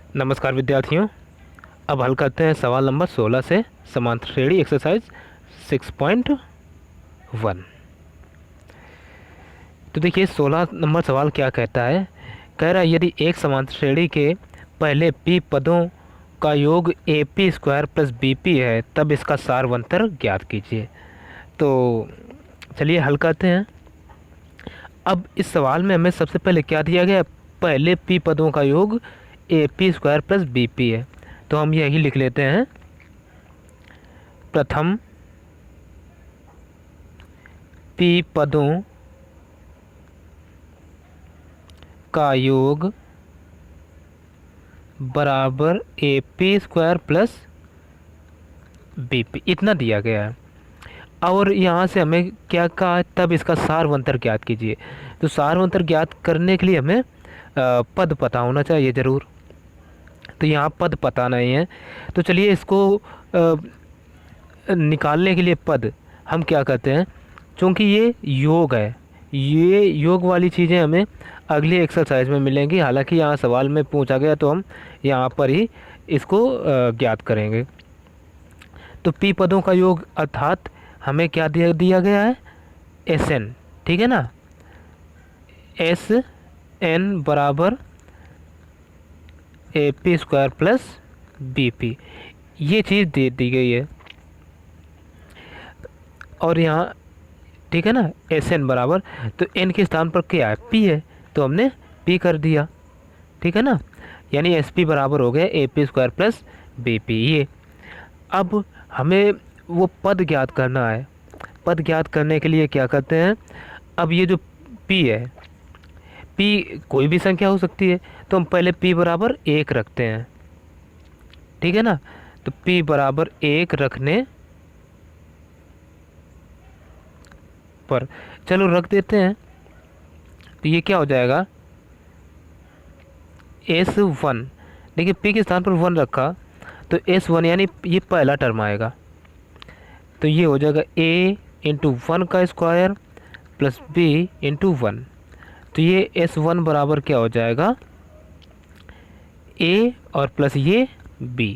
नमस्कार विद्यार्थियों। अब हल करते हैं सवाल नंबर 16 से समांतर श्रेणी एक्सरसाइज 6.1। तो देखिए 16 नंबर सवाल क्या कहता है। कह रहा है यदि एक समांतर श्रेणी के पहले p पदों का योग AP स्क्वायर प्लस BP है तब इसका सारवंतर ज्ञात कीजिए। तो चलिए हल करते हैं। अब इस सवाल में हमें सबसे पहले क्या दिया गया है, पहले p पदों का योग AP स्क्वायर प्लस BP है, तो हम यही लिख लेते हैं। प्रथम p पदों का योग बराबर AP स्क्वायर प्लस BP, इतना दिया गया है। और यहाँ से हमें क्या कहा है, तब इसका सारवंतर ज्ञात कीजिए। तो सारवंतर ज्ञात करने के लिए हमें पद पता होना चाहिए ज़रूर। तो यहाँ पद पता नहीं है, तो चलिए इसको निकालने के लिए पद हम क्या करते हैं, क्योंकि ये योग है, ये योग वाली चीज़ें हमें अगली एक्सरसाइज में मिलेंगी। हालांकि यहाँ सवाल में पूछा गया तो हम यहाँ पर ही इसको ज्ञात करेंगे। तो p पदों का योग अर्थात हमें क्या दिया गया है, SN, ठीक है ना। SN बराबर AP स्क्वायर प्लस BP, ये चीज़ दे दी गई है। और यहाँ ठीक है ना, SN बराबर, तो N के स्थान पर क्या है, P है, तो हमने P कर दिया, ठीक है ना। यानी SP बराबर हो गया AP स्क्वायर प्लस BP। ये अब हमें वो पद ज्ञात करना है। पद ज्ञात करने के लिए क्या करते हैं, अब ये जो P है, P कोई भी संख्या हो सकती है, तो हम पहले P बराबर 1 रखते हैं, ठीक है ना। तो P बराबर 1 रखने पर चलो रख देते हैं। तो ये क्या हो जाएगा, S1, देखिए P के स्थान पर 1 रखा तो S1 यानी ये पहला टर्म आएगा, तो ये हो जाएगा A इंटू 1 का स्क्वायर प्लस B इंटू 1। तो ये S1 बराबर क्या हो जाएगा, A और प्लस ये B,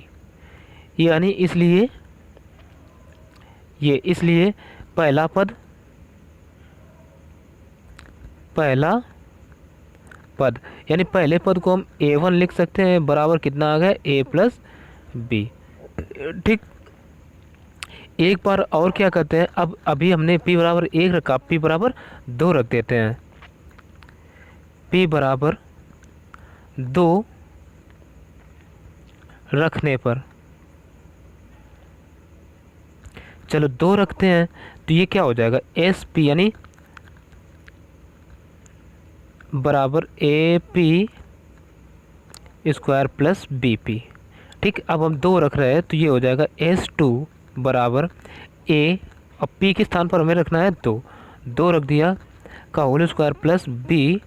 यानी इसलिए पहला पद यानी पहले पद को हम A1 लिख सकते हैं, बराबर कितना आ गया, A प्लस B, ठीक। एक बार और क्या करते हैं, अब अभी हमने P बराबर 1 रखा, P बराबर 2 रख देते हैं। P बराबर 2 रखने पर, चलो 2 रखते हैं, तो ये क्या हो जाएगा, SP यानी बराबर AP स्क्वायर प्लस BP, ठीक। अब हम 2 रख रहे हैं, तो ये हो जाएगा S2 बराबर A, और P के स्थान पर हमें रखना है 2 रख दिया का होल स्क्वायर प्लस B,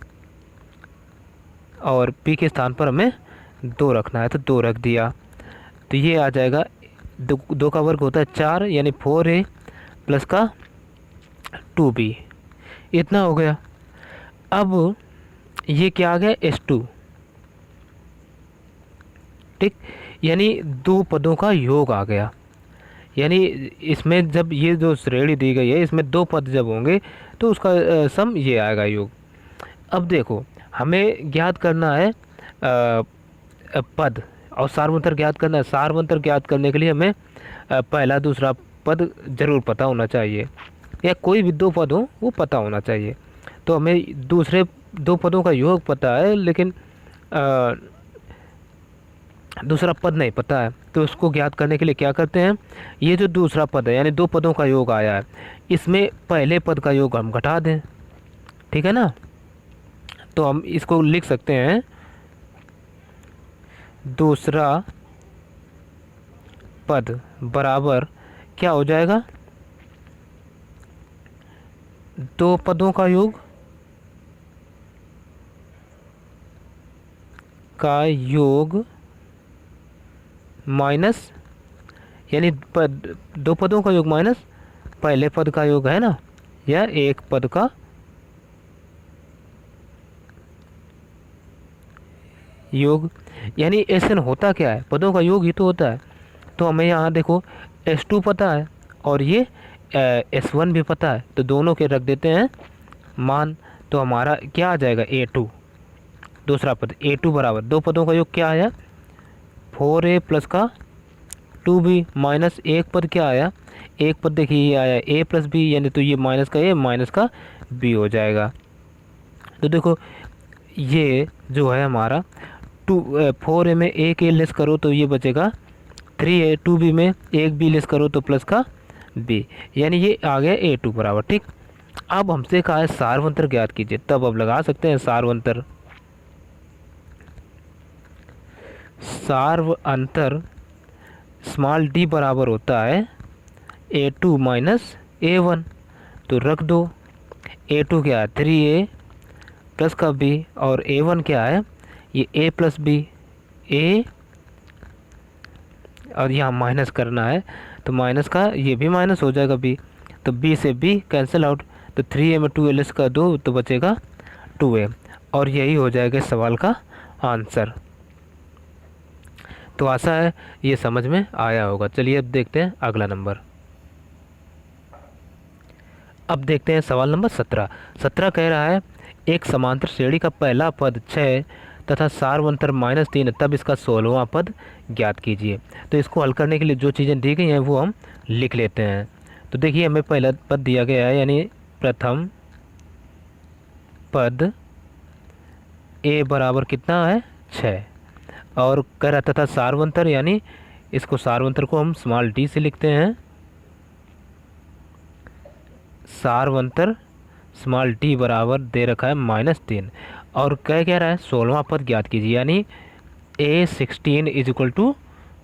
और P के स्थान पर हमें 2 रखना है, तो 2 रख दिया। तो ये आ जाएगा 2 का वर्ग होता है 4, यानी 4A प्लस का 2B, इतना हो गया। अब ये क्या आ गया, S2, ठीक, यानी 2 पदों का योग आ गया। यानी इसमें जब ये जो श्रेणी दी गई है, इसमें 2 पद जब होंगे तो उसका सम ये आएगा, योग। अब देखो हमें ज्ञात करना है पद, और सारवंतर ज्ञात करना है। सारवंतर ज्ञात करने के लिए हमें पहला दूसरा पद जरूर पता होना चाहिए, या कोई भी 2 पद हो वो पता होना चाहिए। तो हमें दूसरे 2 पदों का योग पता है, लेकिन दूसरा पद नहीं पता है, तो उसको ज्ञात करने के लिए क्या करते हैं, ये जो दूसरा पद है यानी 2 पदों का योग आया है, इसमें पहले पद का योग हम घटा दें, ठीक है ना। तो हम इसको लिख सकते हैं, दूसरा पद बराबर क्या हो जाएगा, 2 पदों का योग माइनस, यानी 2 पदों का योग माइनस पहले पद का योग है ना, या एक पद का योग, यानी एसएन होता क्या है, पदों का योग ही तो होता है। तो हमें यहाँ देखो S2 पता है और ये S1 भी पता है, तो दोनों के रख देते हैं मान। तो हमारा क्या आ जाएगा A2, दूसरा पद A2 बराबर, दो पदों का योग क्या आया 4A प्लस का 2B माइनस एक पद क्या आया, एक पद देखिए ये आया A प्लस बी, यानी तो ये माइनस का A माइनस का B हो जाएगा। तो देखो ये जो है हमारा 4A में एक A लेस करो तो ये बचेगा 3A, 2B में एक B लेस करो तो प्लस का B, यानी ये आ गया A2 बराबर। ठीक, अब हमसे कहा है सार्वंतर ज्ञात कीजिए, तब अब लगा सकते हैं सार्वंतर। सार्वंतर स्मॉल d बराबर होता है A2 माइनस A1, तो रख दो A2 क्या है 3A प्लस का B और A1 क्या है ये A प्लस बी, A और यहाँ माइनस करना है तो माइनस का ये भी माइनस हो जाएगा B, तो B से B कैंसिल आउट, तो 3A में 2A लेस का 2 तो बचेगा 2A, और यही हो जाएगा इस सवाल का आंसर। तो आशा है ये समझ में आया होगा। चलिए अब देखते हैं अगला नंबर। अब देखते हैं सवाल नंबर 17। 17 कह रहा है एक समांतर श्रेणी का पहला पद 6 तथा सार्वंतर -3 तब इसका 16वां पद ज्ञात कीजिए। तो इसको हल करने के लिए जो चीज़ें दी गई हैं वो हम लिख लेते हैं। तो देखिए हमें पहला पद दिया गया है, यानी प्रथम पद A बराबर कितना है 6, और कह रहा तथा सार्वंतर, यानी इसको सार्वंतर को हम स्मॉल d से लिखते हैं, सार्वंतर स्मॉल d बराबर दे रखा है -3, और कह रहा है 16वां पद ज्ञात कीजिए, यानी A16 is equal to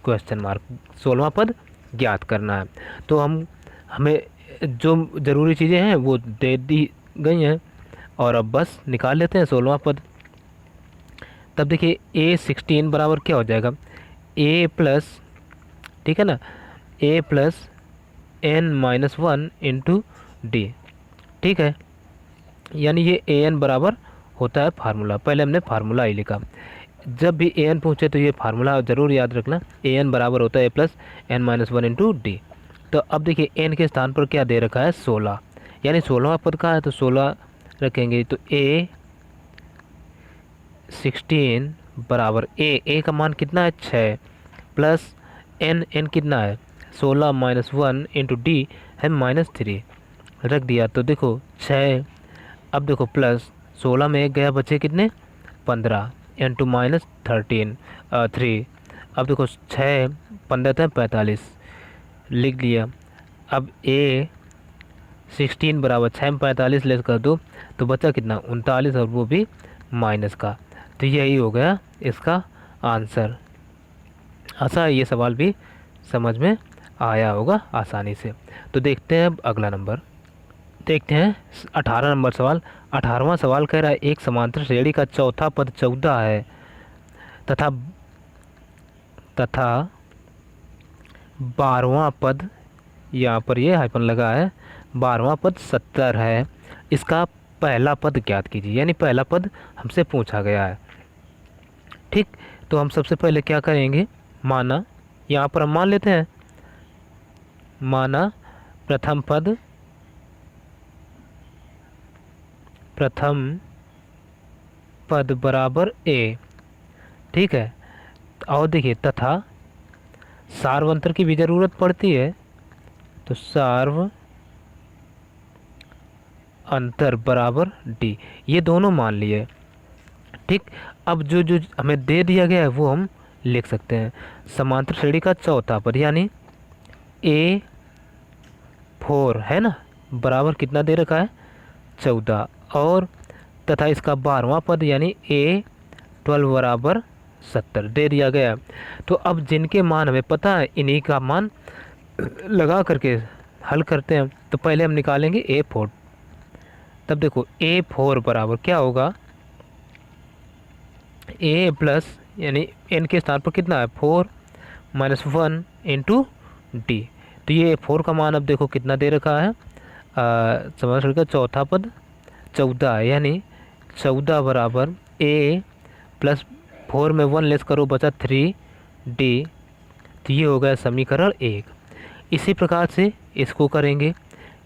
question mark, 16वां पद ज्ञात करना है। तो हमें जो ज़रूरी चीज़ें हैं वो दे दी गई हैं, और अब बस निकाल लेते हैं 16वां पद। तब देखिए A16 बराबर क्या हो जाएगा A प्लस, ठीक है ना, A plus n-1 into D, ठीक है, यानी ये an बराबर होता है फार्मूला, पहले हमने फार्मूला ही लिखा, जब भी an पूछे तो ये फार्मूला ज़रूर याद रखना, an बराबर होता है A plus n-1 into D. तो अब देखिए n के स्थान पर क्या दे रखा है 16, यानी 16वां पद का है तो 16 रखेंगे, तो A16 बराबर A का मान कितना है 6 प्लस n कितना है 16 -1 इंटू डी है -3, रख दिया। तो देखो 6, अब देखो प्लस 16 में एक गया बचे कितने 15 इंटू -3, अब देखो 6 15 था 45 लिख लिया। अब A16 बराबर 6 में 45 लेस कर दो तो बचा कितना 39, और वो भी माइनस का, तो यही हो गया इसका आंसर। आशा ये सवाल भी समझ में आया होगा आसानी से। तो देखते हैं अब अगला नंबर, देखते हैं 18 नंबर सवाल। 18वां सवाल कह रहा है एक समांतर श्रेणी का चौथा पद 14 है तथा 12वां पद, यहाँ पर ये हाइफन लगा है, 12वां पद 70 है, इसका पहला पद ज्ञात कीजिए, यानी पहला पद हमसे पूछा गया है। ठीक, तो हम सबसे पहले क्या करेंगे, माना, यहाँ पर हम मान लेते हैं, माना प्रथम पद बराबर A, ठीक है, और देखिए तथा सार्वंतर की भी ज़रूरत पड़ती है, तो सार्वंतर बराबर D, ये दोनों मान लिए। ठीक, अब जो जो हमें दे दिया गया है वो हम लिख सकते हैं, समांतर श्रेणी का चौथा पद यानी A4 है ना, बराबर कितना दे रखा है 14, और तथा इसका 12वां पद यानी A12 बराबर 70 दे दिया गया। तो अब जिनके मान हमें पता है इन्हीं का मान लगा करके हल करते हैं। तो पहले हम निकालेंगे A4, तब देखो A4 बराबर क्या होगा A प्लस, यानी n के स्थान पर कितना है 4 -1 इंटू डी, तो ये 4 का मान अब देखो कितना दे रखा है, समझ का चौथा पद 14 है, यानी 14 बराबर A प्लस 4 में 1 लेस करो बचा 3D। तो ये हो गया समीकरण 1। इसी प्रकार से इसको करेंगे,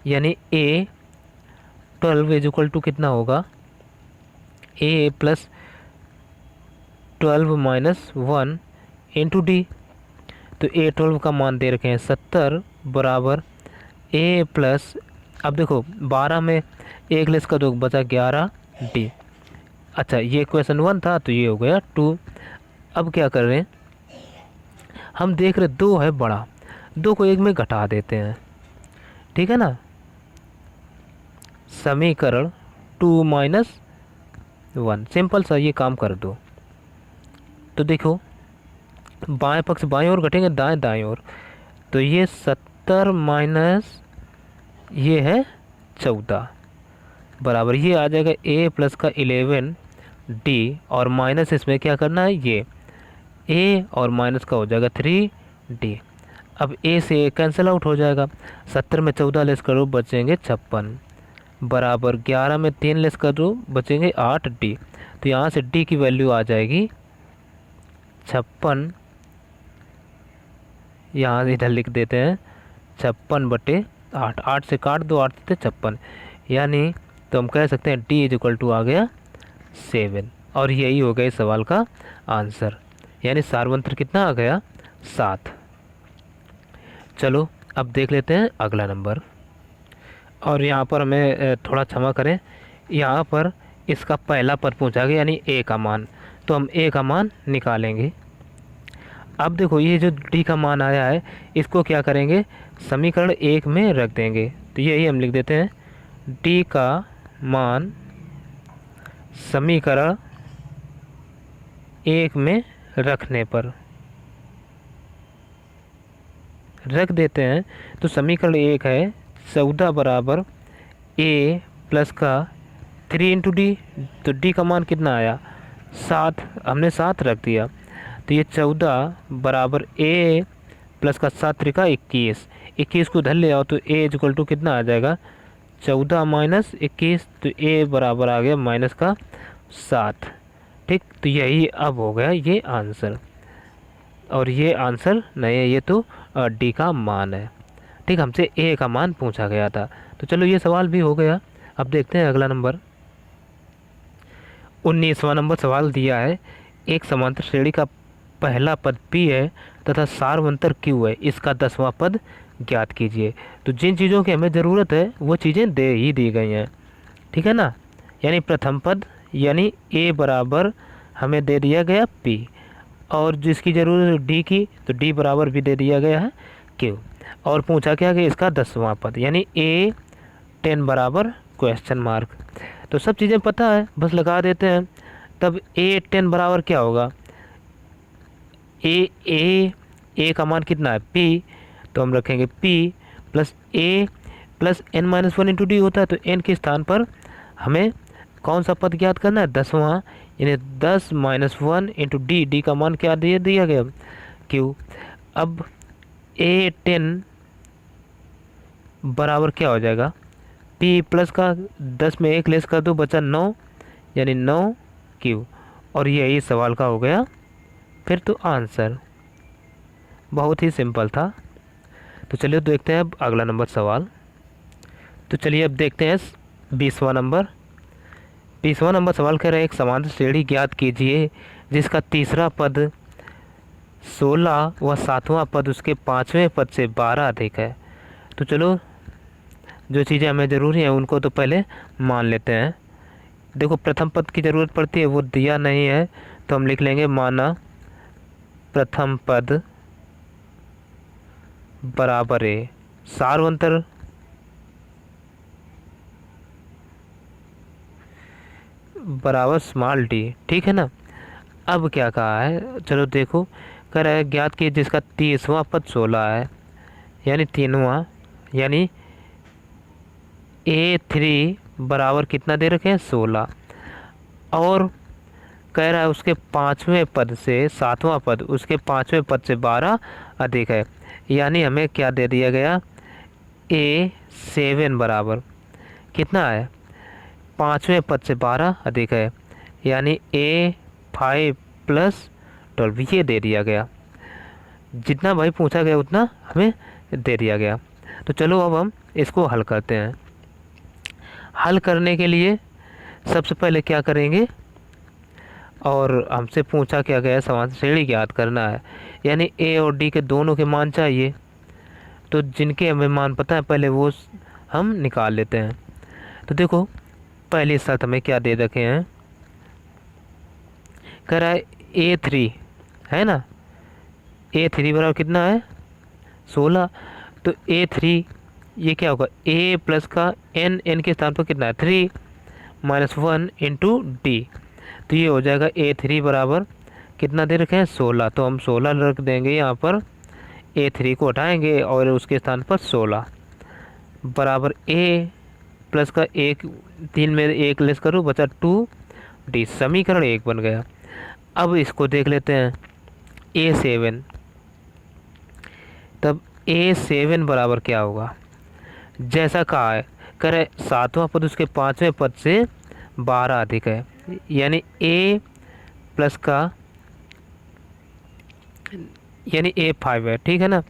यानी A12 इज इक्वल टू कितना होगा, A plus 12 minus 1 into D। तो A12 का मान दे रखे हैं 70 बराबर A प्लस, अब देखो 12 में 1 लेस का 2 बचा 11D। अच्छा, ये क्वेश्चन 1 था तो ये हो गया 2। अब क्या कर रहे हैं, हम देख रहे 2 है बड़ा, 2 को 1 में घटा देते हैं, ठीक है ना। समीकरण 2 माइनस 1, सिंपल सा ये काम कर दो। तो देखो बाएं पक्ष बाएं ओर घटेंगे, दाएं दाएं ओर, तो ये 70 माइनस ये है 14 बराबर ये आ जाएगा A प्लस का 11D, और माइनस इसमें क्या करना है, ये A और माइनस का हो जाएगा 3D। अब A से A कैंसिल आउट हो जाएगा, 70 में 14 लेस करो बचेंगे 56 बराबर 11 में 3 लेस करो बचेंगे 8D। तो यहाँ से D की वैल्यू आ जाएगी 56, यहाँ से इधर लिख देते हैं 56/8, 8 से काट दो, 8 से 56, यानी तो हम कह सकते हैं D इज इक्वल टू आ गया 7। और यही हो गया इस सवाल का आंसर, यानी सार्वंत्र कितना आ गया 7। चलो अब देख लेते हैं अगला नंबर। और यहाँ पर हमें थोड़ा क्षमा करें, यहाँ पर इसका पहला पद पूछा गया यानी A का मान, तो हम A का मान निकालेंगे। अब देखो ये जो D का मान आया है इसको क्या करेंगे, समीकरण 1 में रख देंगे। तो यही हम लिख देते हैं D का मान समीकरण 1 में रखने पर रख देते हैं। तो समीकरण 1 है 14 बराबर A प्लस का 3 इंटू D। तो D का मान कितना आया 7, हमने 7 रख दिया। तो ये 14 बराबर A प्लस का 7 त्रिका 21, 21 को इधर ले आओ तो A इक्वल टू कितना आ जाएगा 14 माइनस 21। तो A बराबर आ गया माइनस का 7। ठीक, तो यही अब हो गया ये आंसर, और ये आंसर नहीं है, ये तो D का मान है। ठीक, हमसे A का मान पूछा गया था। तो चलो ये सवाल भी हो गया। अब देखते हैं अगला नंबर। 19वां नंबर सवाल दिया है, एक समांतर श्रेणी का पहला पद P है तथा सार्वंतर Q है, इसका 10वां पद ज्ञात कीजिए। तो जिन चीज़ों की हमें ज़रूरत है वो चीज़ें दे ही दी गई हैं, ठीक है ना। यानी प्रथम पद यानी A बराबर हमें दे दिया गया P, और जिसकी ज़रूरत है D की, तो D बराबर भी दे दिया गया है Q। और पूछा क्या कि इसका 10वां पद यानी A10 बराबर क्वेश्चन मार्क। तो सब चीज़ें पता है, बस लगा देते हैं। तब A10 बराबर क्या होगा, A का मान कितना है P, तो हम रखेंगे P plus A plus n-1 into D होता है। तो n के स्थान पर हमें कौन सा पद ज्ञात करना है 10वां, यानी 10 माइनस 1 इंटू डी का मान क्या दिया गया Q। अब A10 बराबर क्या हो जाएगा P प्लस का 10 में 1 लेस कर दो बचा 9, यानी 9Q। और यही सवाल का हो गया फिर तो आंसर, बहुत ही सिंपल था। तो चलिए देखते हैं अब अगला नंबर सवाल। तो चलिए अब देखते हैं 20वां नंबर। 20वां नंबर सवाल कह रहे हैं, एक समांतर श्रेणी ज्ञात कीजिए जिसका तीसरा पद 16 व 7वां पद उसके 5वें पद से 12 अधिक है। तो चलो जो चीज़ें हमें ज़रूरी हैं उनको तो पहले मान लेते हैं। देखो प्रथम पद की ज़रूरत पड़ती है, वो दिया नहीं है, तो हम लिख लेंगे माना प्रथम पद बराबर है सार्वंतर बराबर स्मॉल d, ठीक है ना। अब क्या कहा है, चलो देखो कह रहा है ज्ञात कीजिए जिसका 30वां पद 16 है, यानी 3वां, यानी A3 बराबर कितना दे रखे हैं 16, और कह रहा है उसके 5वें पद से 7वां पद उसके 5वें पद से 12 अधिक है, यानी हमें क्या दे दिया गया A7 बराबर कितना है 5वें पद से 12 अधिक है, यानी A5 प्लस 12 ये दे दिया गया। जितना भाई पूछा गया उतना हमें दे दिया गया। तो चलो अब हम इसको हल करते हैं। हल करने के लिए सबसे पहले क्या करेंगे, और हमसे पूछा क्या गया है, समांतर श्रेणी ज्ञात करना है, यानी ए और डी के दोनों के मान चाहिए। तो जिनके हमें मान पता है पहले वो हम निकाल लेते हैं। तो देखो पहली शर्त हमें क्या दे रखे हैं, कह रहा है A3 है ना, A3 बराबर कितना है 16। तो A3 ये क्या होगा, A प्लस का n के स्थान पर कितना है 3 माइनस 1 इंटू डी। तो ये हो जाएगा A3 बराबर कितना दे रखे हैं 16। तो हम 16 रख देंगे यहाँ पर, A3 को हटाएंगे और उसके स्थान पर 16 बराबर A प्लस का 3 में 1 लेस करो बचा 2D। समीकरण 1 बन गया। अब इसको देख लेते हैं A7। तब A7 बराबर क्या होगा, जैसा कहा है करे 7वां पद उसके 5वें पद से 12 अधिक है, यानी A प्लस का यानी A5 है, ठीक है ना,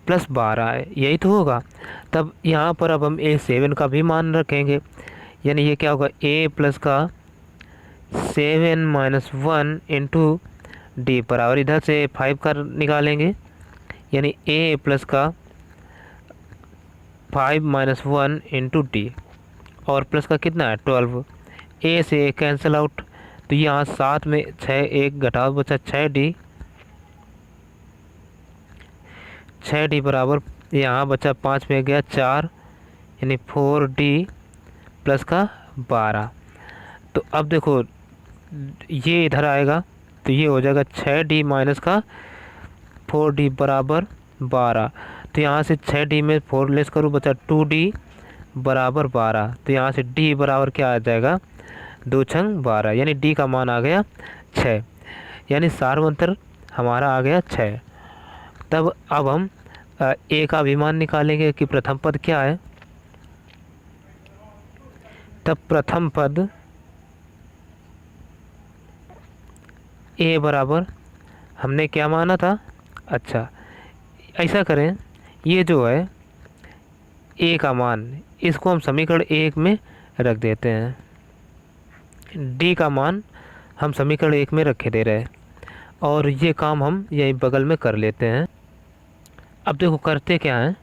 प्लस 12 है, यही तो होगा। तब यहाँ पर अब हम A7 का भी मान रखेंगे, यानी ये क्या होगा A प्लस का 7 माइनस 1 इंटू डी बराबर इधर से 5 का निकालेंगे, यानी A प्लस का 5 माइनस 1 इंटू डी और प्लस का कितना है 12। A से कैंसिल आउट, तो यहाँ 7 में 6 1 घटाओ बचा 6D बराबर यहाँ बचा 5 में गया 4 यानी 4D प्लस का 12। तो अब देखो ये इधर आएगा तो ये हो जाएगा 6D माइनस का 4D बराबर 12। तो यहाँ से 6D में 4 लेस करूँ बचा 2D बराबर 12। तो यहाँ से D बराबर क्या आ जाएगा 2 छंग 12, यानी D का मान आ गया 6, यानी सार्वंतर हमारा आ गया 6। तब अब हम A का भी मान निकालेंगे कि प्रथम पद क्या है। तब प्रथम पद A बराबर हमने क्या माना था, अच्छा ऐसा करें, ये जो है A का मान इसको हम समीकरण 1 में रख देते हैं, D का मान हम समीकरण 1 में रखे दे रहे हैं, और ये काम हम यहीं बगल में कर लेते हैं। अब देखो करते क्या है,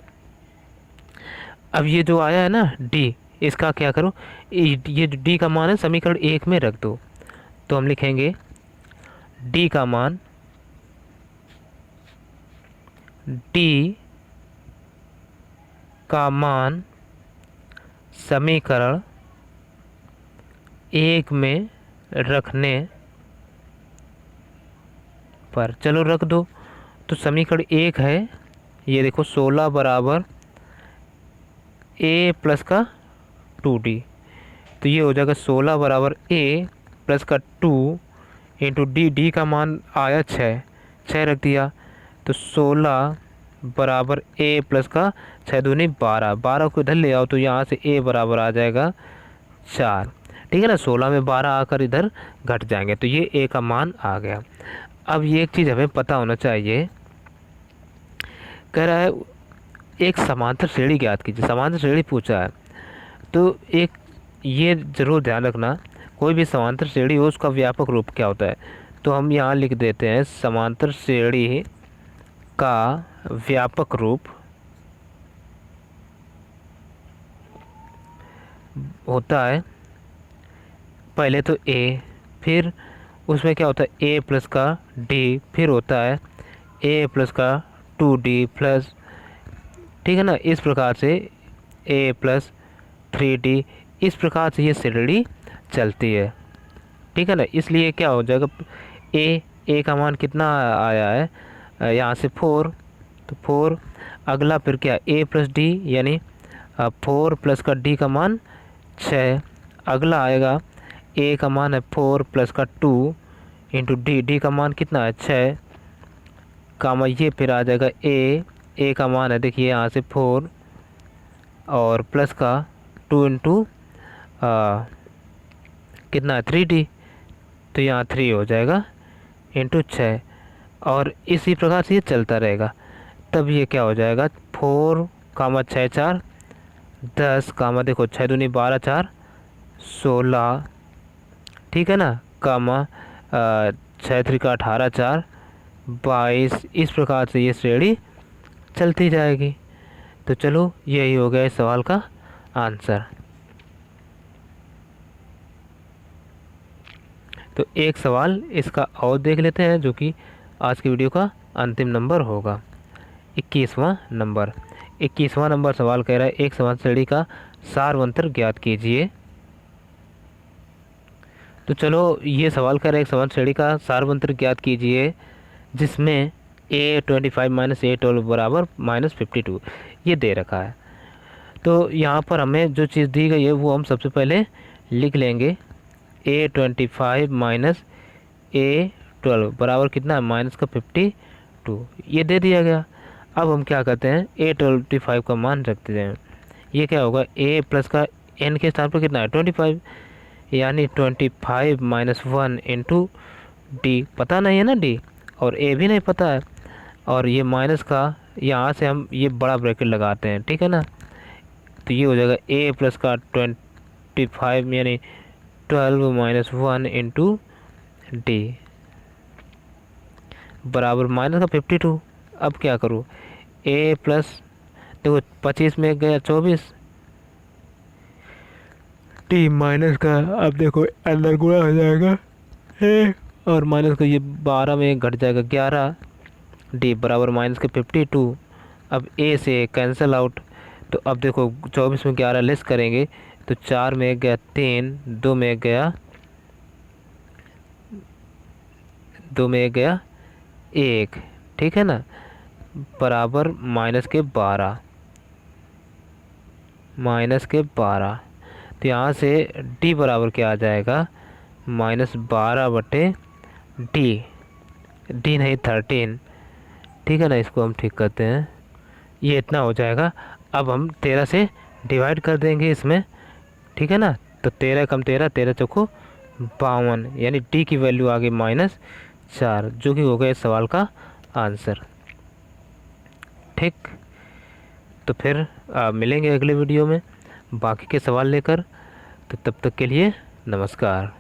अब ये जो आया है ना D, इसका क्या करो, ये D का मान है समीकरण 1 में रख दो। तो हम लिखेंगे D का मान समीकरण 1 में रखने पर, चलो रख दो। तो समीकरण 1 है ये देखो 16 बराबर A प्लस का 2D। तो ये हो जाएगा 16 बराबर A प्लस का 2 इंटू D का मान आया 6 रख दिया। तो 16 बराबर A प्लस का 6 दूनी 12 को इधर ले आओ तो यहाँ से A बराबर आ जाएगा 4, ठीक है ना। 16 में 12 आकर इधर घट जाएंगे तो ये A का मान आ गया। अब ये एक चीज़ हमें पता होना चाहिए, कह रहा है एक समांतर श्रेणी ज्ञात कीजिए, समांतर श्रेणी पूछा है। तो एक ये ज़रूर ध्यान रखना, कोई भी समांतर श्रेणी हो उसका व्यापक रूप क्या होता है। तो हम यहाँ लिख देते हैं समांतर श्रेणी का व्यापक रूप होता है पहले तो A, फिर उसमें क्या होता है A प्लस का D, फिर होता है A प्लस का 2D प्लस, ठीक है ना। इस प्रकार से A प्लस 3D, इस प्रकार से ये श्रेणी चलती है, ठीक है ना। इसलिए क्या हो जाएगा A का मान कितना आया है यहाँ से 4, तो 4 अगला फिर क्या A प्लस D यानी 4 प्लस का D का मान 6, अगला आएगा A का मान है 4 प्लस का 2 इंटू D का मान कितना है 6 कामा, ये फिर आ जाएगा A का मान है देखिए यहाँ से 4 और प्लस का 2 इंटू कितना है 3D, तो यहाँ 3 हो जाएगा इंटू 6, और इसी प्रकार से ये चलता रहेगा। तब ये क्या हो जाएगा, 4 कामा 6 4 10 कामा देखो 6 दूनी 12 4 16, ठीक है ना, कामा 6 3 का 18 4 22। इस प्रकार से ये श्रेणी चलती जाएगी। तो चलो यही हो गया इस सवाल का आंसर। तो एक सवाल इसका और देख लेते हैं, जो कि आज की वीडियो का अंतिम नंबर होगा, 21वां नंबर। 21वां नंबर सवाल कह रहा है, एक समान श्रेणी का सारवंतर ज्ञात कीजिए। तो चलो ये सवाल कह रहा है, एक समान श्रेणी का सारवंतर ज्ञात कीजिए जिसमें A25 माइनस A12 बराबर -52 ये दे रखा है। तो यहाँ पर हमें जो चीज़ दी गई है वो हम सबसे पहले लिख लेंगे। A25 माइनस A12 बराबर कितना है, माइनस का 52, ये दे दिया गया। अब हम क्या करते हैं, A25 का मान रखते हैं। ये क्या होगा, A प्लस का n के स्थान पर कितना है 25, यानी 25 माइनस 1 इंटू डी, पता नहीं है ना डी, और A भी नहीं पता है, और ये माइनस का यहाँ से हम ये बड़ा ब्रैकेट लगाते हैं, ठीक है ना। तो ये हो जाएगा A प्लस का 25 यानी 12 माइनस 1 इंटू डी बराबर माइनस का 52। अब क्या करूँ, A प्लस देखो 25 में गया 24, टी माइनस का अब देखो अंदर गुणा हो जाएगा A, और माइनस का ये 12 में घट जाएगा 11, डी बराबर माइनस के 52। अब A से कैंसिल आउट, तो अब देखो 24 में 11 लेस करेंगे तो 4 में गया 3, 2 में गया 1, ठीक है ना, बराबर माइनस के 12। तो यहाँ से डी बराबर क्या आ जाएगा, -12 बटे डी नहीं 13, ठीक है ना। इसको हम ठीक करते हैं, ये इतना हो जाएगा। अब हम 13 से डिवाइड कर देंगे इसमें, ठीक है ना। तो 13 कम 13, 13 चौको 52, यानी डी की वैल्यू आ गई -4, जो कि हो गया इस सवाल का आंसर। ठीक, तो फिर मिलेंगे अगले वीडियो में बाकी के सवाल लेकर। तो तब तक के लिए नमस्कार।